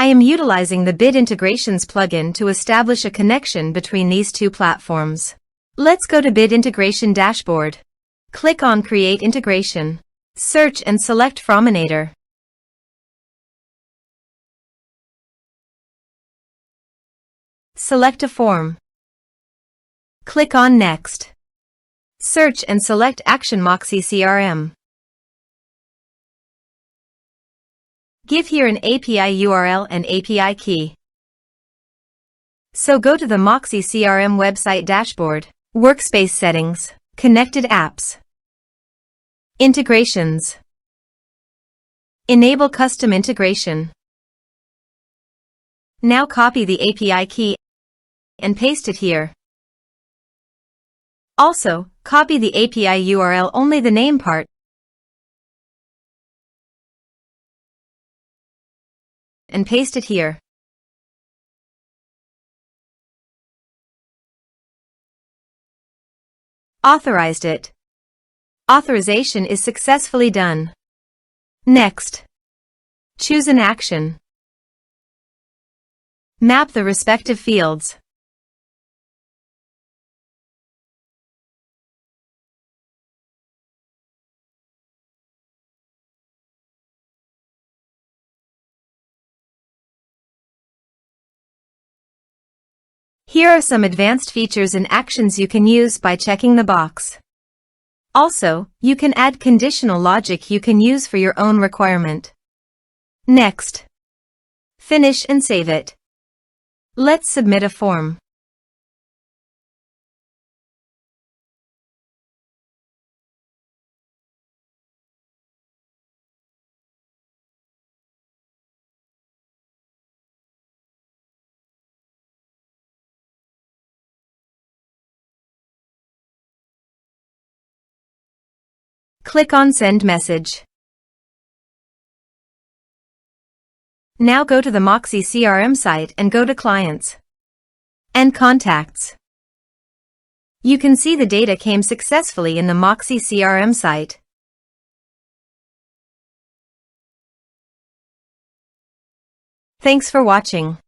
I am utilizing the Bit Integrations plugin to establish a connection between these two platforms. Let's go to Bit Integration Dashboard. Click on Create Integration. Search and select Forminator. Select a form. Click on Next. Search and select Action Moxie CRM. Give here an API URL and API key. So go to the Moxie CRM website dashboard, Workspace Settings, Connected Apps, Integrations. Enable Custom Integration. Now copy the API key and paste it here. Also, copy the API URL, only the name part, and paste it here. Authorized it. Authorization is successfully done. Next. Choose an action. Map the respective fields. Here are some advanced features and actions you can use by checking the box. Also, you can add conditional logic you can use for your own requirement. Next. Finish and save it. Let's submit a form. Click on Send Message. Now go to the Moxie CRM site and go to Clients and Contacts. You can see the data came successfully in the Moxie CRM site. Thanks for watching.